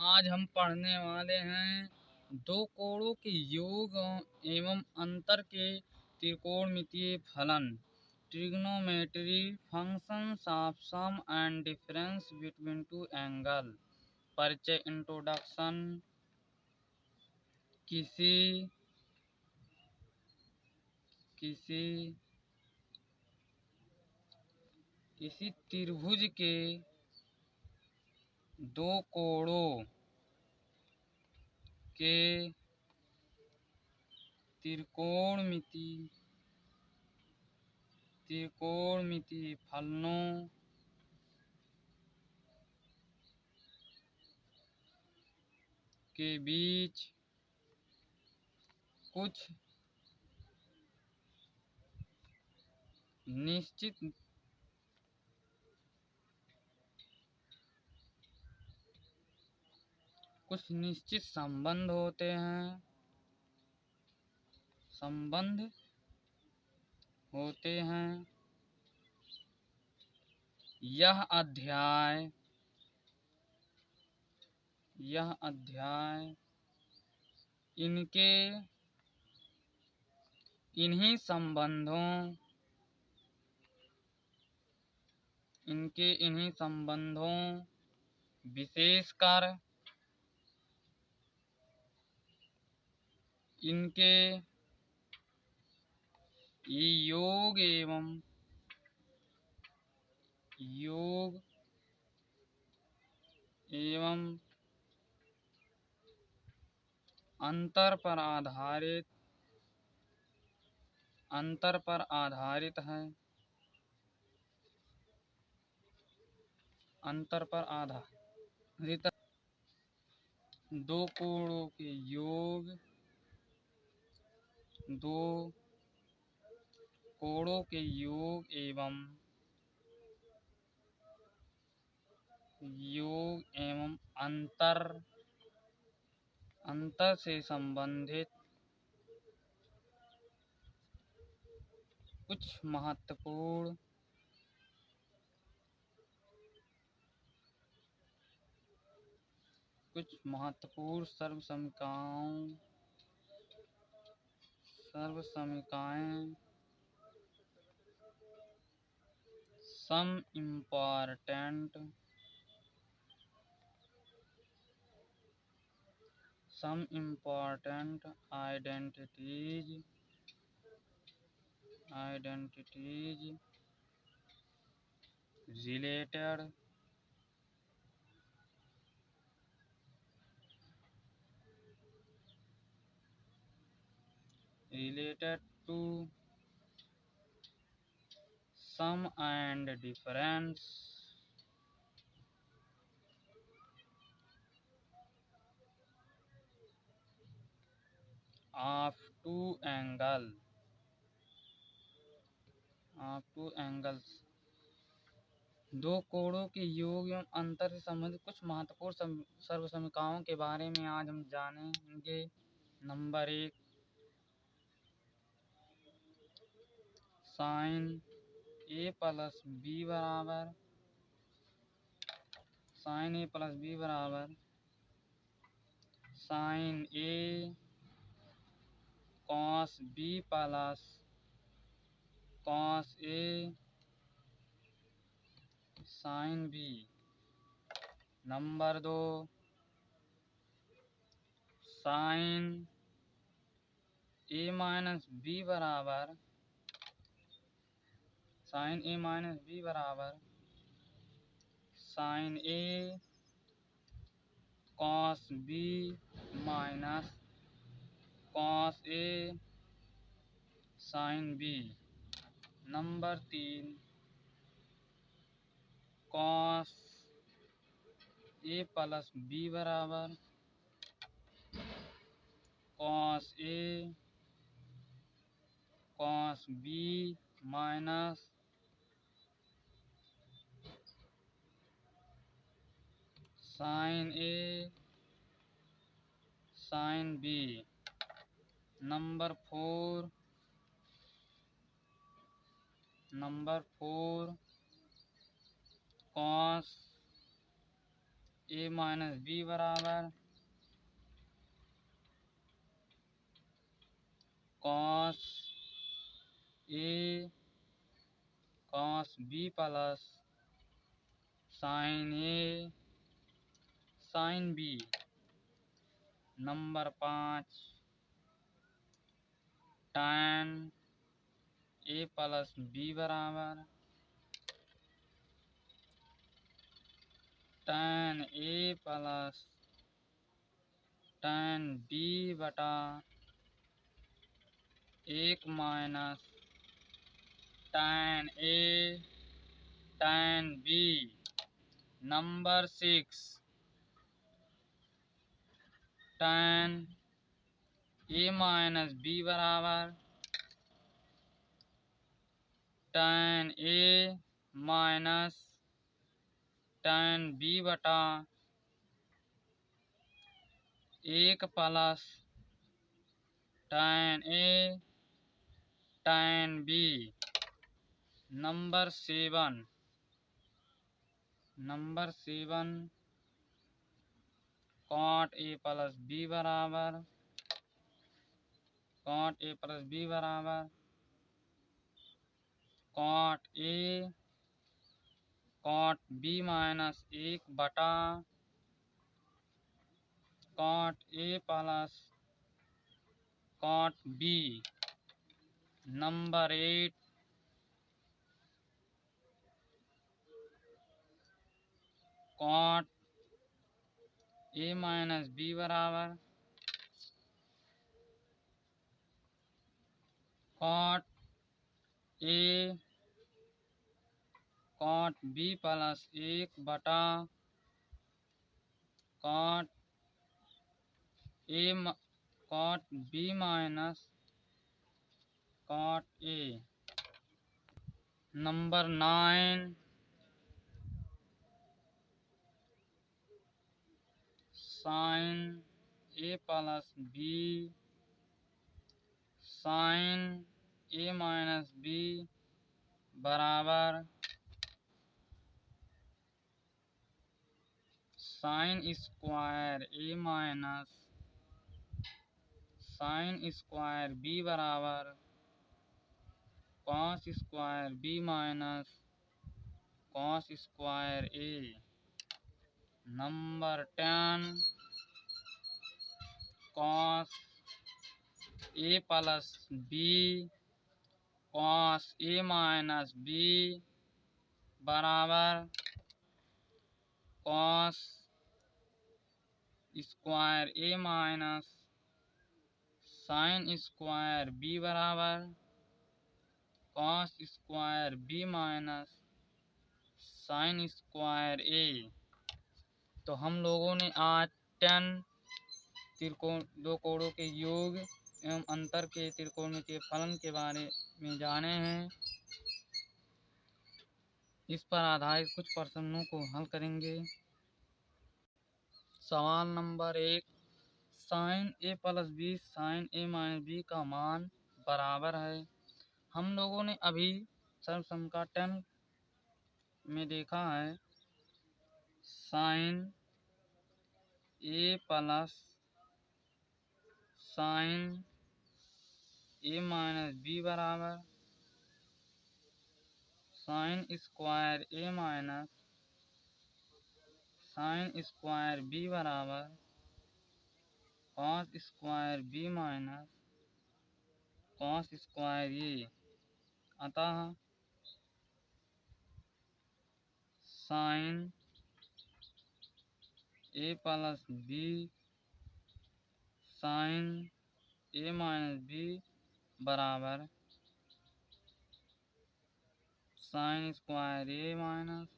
आज हम पढ़ने वाले हैं दो कोणों के योग एवं अंतर के त्रिकोणमितीय फलन, trigonometry functions of sum and difference between two angle. परिचय, इंट्रोडक्शन। किसी त्रिभुज के दो कोणों के त्रिकोणमितीय फलनों के बीच कुछ निश्चित संबंध होते हैं। यह अध्याय इन्हीं संबंधों विशेषकर इनके योग एवं अंतर पर आधारित है। दो कोणों के योग एवं अंतर से संबंधित कुछ महत्वपूर्ण सर्वसमीकाएं some important identities related to sum and difference of two angles। दो कोणों के योग एवं अंतर से संबंधित कुछ महत्वपूर्ण सर्वसमीकाओं के बारे में आज हम जानेंगे। Number 1, sign A plus B बराबर sign A cos B plus cos A sine B. Number 2, sign A minus B बराबर sign A cos B minus cos A sine B. Number 3, cos A plus B बराबर cos A cos B minus sine A sine B. Number 4, cos A minus B बराबर cos A cos B plus sine A sine B. Number 5 tan A plus B बराबर tan A plus tan B बटा 1 minus tan A tan B. Number 6 tan A minus B बराबर tan A minus tan B बटा 1 plus tan A tan B. Number 7 cot A plus B बराबर cot A plus B बराबर cot A cot B minus 1 बटा cot A plus cot B. Number 8 cot A minus B बराबर cot A cot B plus 1 बटा cot A cot B minus cot A. Number 9 sin A plus B sin A minus B बराबर sin square A minus sin square B बराबर cos square B minus cos square A. Number 10 cos A plus B cos A minus B बराबर cos square A minus sin square B बराबर cos square B minus sin square A. तो हम लोगों ने आज 10 दो कोणों के योग एवं अंतर के त्रिकोणमितीय फलन के बारे में जाने हैं। इस पर आधारित कुछ प्रश्नों को हल करेंगे। सवाल number 1 sign A plus B sine A minus B का मान बराबर है। हम लोगों ने अभी सर्वसम 10 में देखा है sine A plus sine A minus B बराबर sine square A minus sine square B बराबर cos square B minus cos square A. अतः sine A plus B sine A minus B बराबर sine square A minus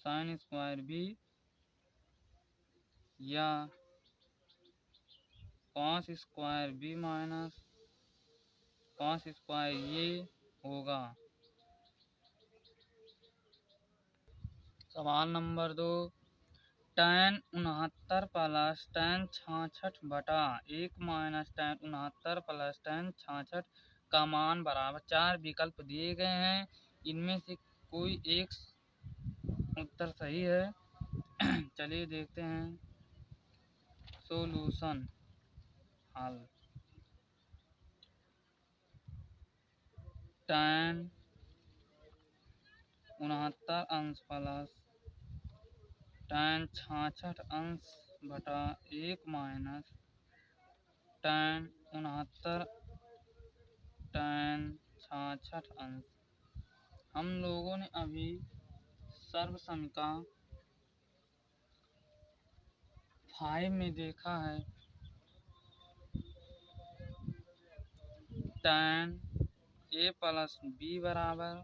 sine square B या cos square B minus cos square A होगा। सवाल number 2 tan 69 plus tan 66 बटा 1 minus tan 69 plus tan 66 का मान बराबर 4 विकल्प दिए गए हैं। इनमें से कोई एक उत्तर सही है। चलिए देखते हैं सोल्यूशन हल। tan 69 प्लस tan 66 बटा 1 माइनस tan 69 tan 66। हम लोगों ने अभी सर्वसमिका 5 में देखा है tan a प्लस b बराबर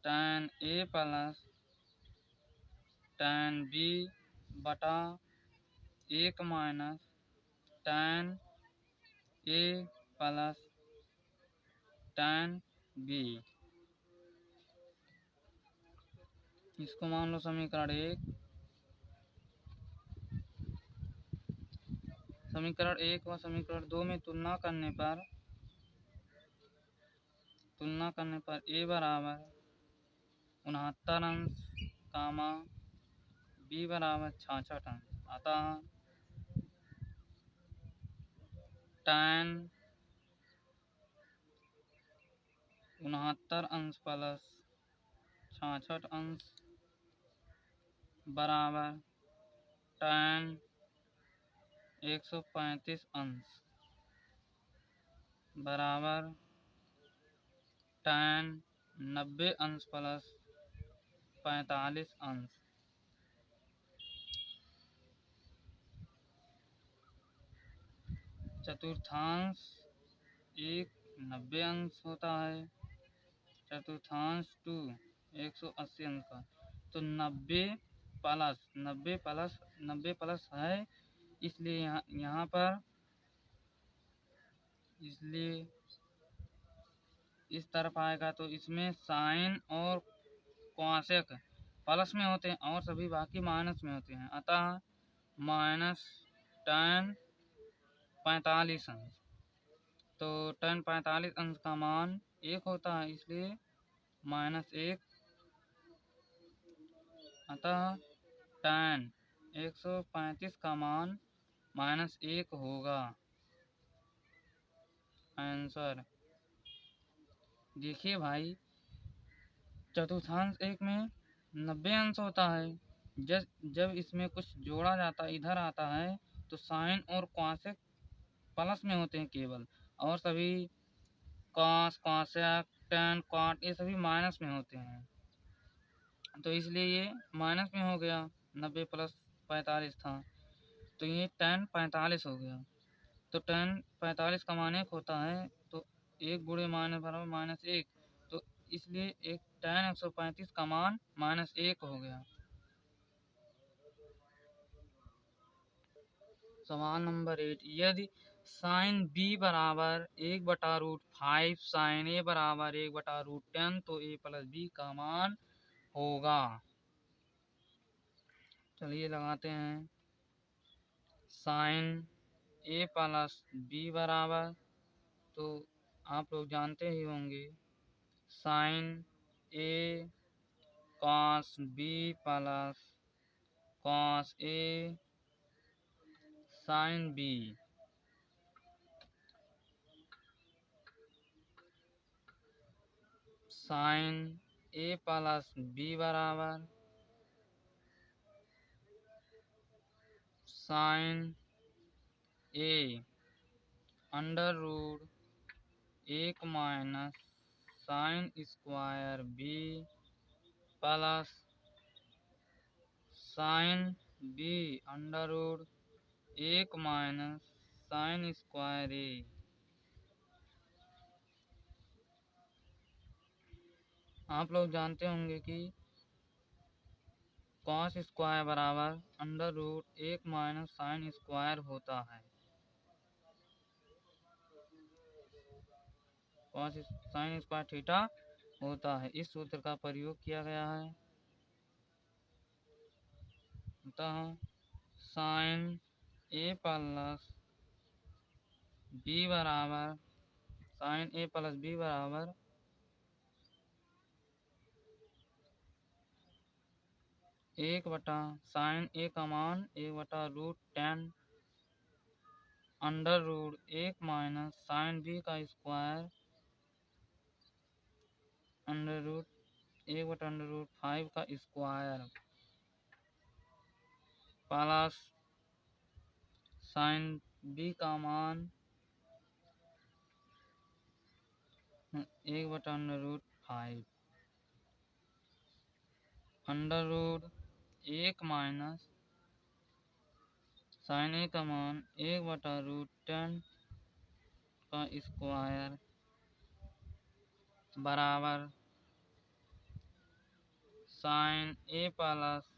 tan a plus tan b बटा 1 minus tan a plus tan b। इसको मान लो समीकरण 1। समीकरण 1 व समीकरण 2 में तुलना करने पर a बराबर 69 अंश कामा b बराबर 66 अंश। अतः tan 69 अंश प्लस 66 अंश बराबर tan 135 अंश बराबर tan 90 अंश प्लस 45 अंश। चतुर्थांश 90 अंश होता है, चतुर्थांश 2 180 अंश का। तो 90 प्लस है, इसलिए यहाँ पर इसलिए इस तरफ आएगा तो इसमें साइन और कॉसेक प्लस में होते हैं और सभी बाकी माइनस में होते हैं। अतः माइनस tan 45 अंश। तो tan 45 अंश का मान 1 होता है, इसलिए -1। अतः tan 135 का मान -1 होगा। आंसर देखिए भाई, चतुर्थांश 1 में 90 अंश होता है। जब इसमें कुछ जोड़ा जाता है, इधर आता है, तो साइन और कॉसेक प्लस में होते हैं केवल, और सभी कॉस, कॉसेक, टेन, कॉट ये सभी माइनस में होते हैं। तो इसलिए ये माइनस में हो गया। 90 प्लस 45 था, तो ये tan 45 हो गया। तो tan 45 का मान 1 होता है, तो 1 गुणे माइनस बराबर -1। तो इसलिए एक tan 135 का मान -1 हो गया। सवाल नंबर 8, यदि साइन b बराबर 1/√5 साइन a बराबर 1/√10 तो a प्लस b का मान होगा। चलिए लगाते हैं। साइन a प्लस b बराबर, तो आप लोग जानते ही होंगे, sine a cos b plus cos a sine b। Sine a plus b बराबर sine a √1 minus sine square b plus sine b √1 minus sine square a। आप लोग जानते होंगे कि कॉस स्क्वायर बराबर √1 माइनस साइन स्क्वायर होता है। Cos sine square theta होता है। इस सूत्र का प्रयोग किया गया है। अतः साइन a प्लस b बराबर साइन a प्लस b बराबर 1/साइन ए का मान 1/√10 under root 1 minus sine B का स्क्वायर अंडर रूट 1/√5 का स्क्वायर प्लस साइन बी का मान 1/√5 under root 1 minus sine A का मान 1/√10 का स्क्वायर बराबर साइन ए प्लस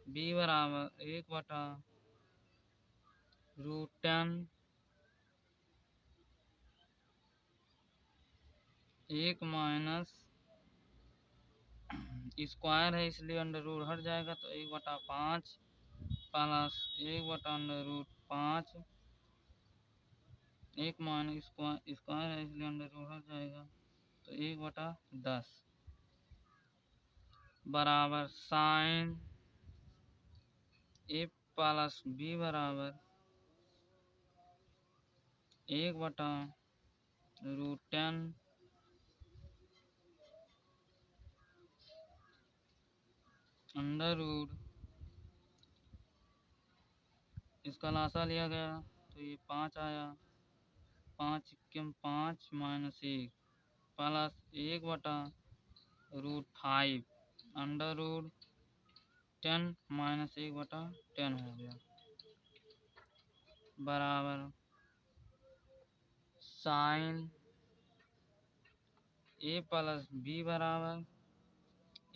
बी बराबर 1/√10 1 माइनस स्क्वायर है इसलिए अंडर रूट हट जाएगा तो 1/5 प्लस 1/√5 1 माइनस स्क्वायर है इसलिए अंडर रूट हट जाएगा तो 1/10 बराबर साइन ए प्लस बी बराबर 1/√10 अंडर रूट इसका लासा लिया गया तो ये 5 आया 5 minus 1 plus 1/√5 under root 10 minus 1/10 हो गया बराबर साइन ए प्लस बी बराबर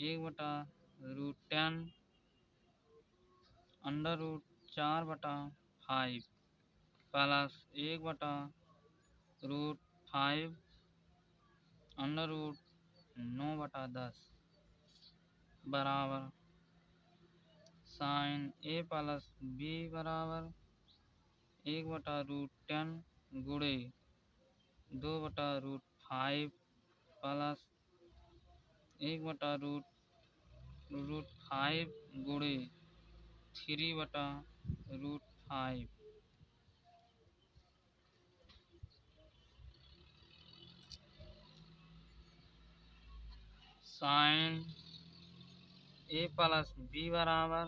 1/√10 under root 4/5 plus 1/√5 under root 9/10 बराबर साइन ए प्लस बी बराबर 1/√10 गुणे 2/√5 प्लस 1/√5 गुणे 3/√5 साइन ए प्लस बी बराबर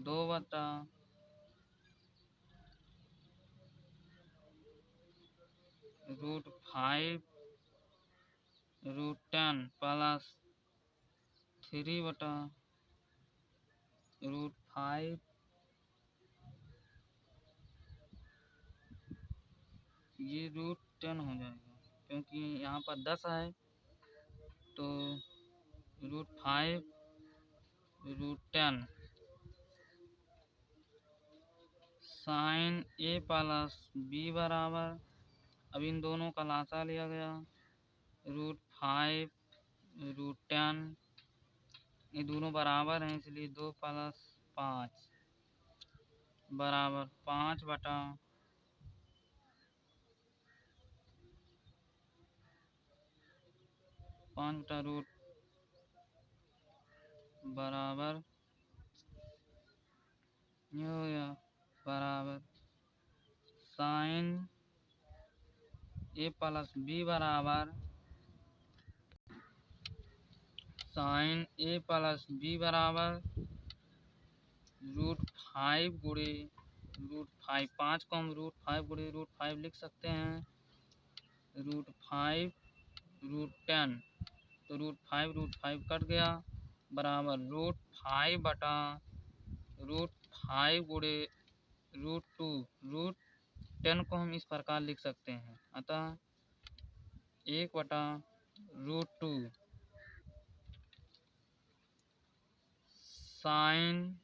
2/√5√10 प्लस 3/√5 ये √10 हो जाएगा क्योंकि यहाँ पर 10 है तो √5√10 साइन ए प्लस बी बराबर अब इन दोनों का लासा लिया गया √5√10 ये दोनों बराबर हैं इसलिए 2 प्लस 5 बराबर 5/रूट बराबर ये हो गया बराबर साइन ए प्लस बी बराबर साइन ए प्लस बी बराबर √5 गुणे √5 5 को हम √5 गुणे √5 लिख सकते हैं √5√10 तो √5 कट गया बराबर √5/√5 गुणे √2 √10 को हम इस प्रकार लिख सकते हैं अतः 1/√2 साइन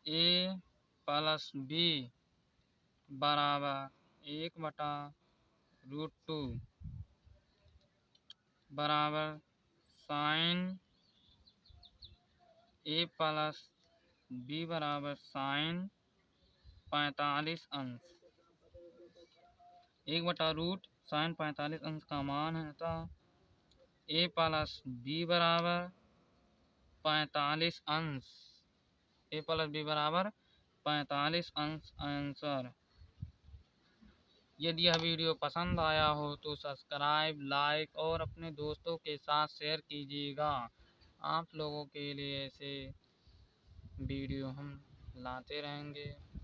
ए प्लस बी बराबर 1/√2 बराबर साइन ए प्लस बी बराबर साइन 45 अंश 1/√7 साइन 45 अंश का मान है, अतः a प्लस b बराबर 45 अंश, a प्लस b बराबर 45 अंश आंसर। यदि यह वीडियो पसंद आया हो तो सब्सक्राइब, लाइक और अपने दोस्तों के साथ शेयर कीजिएगा। आप लोगों के लिए ऐसे वीडियो हम लाते रहेंगे।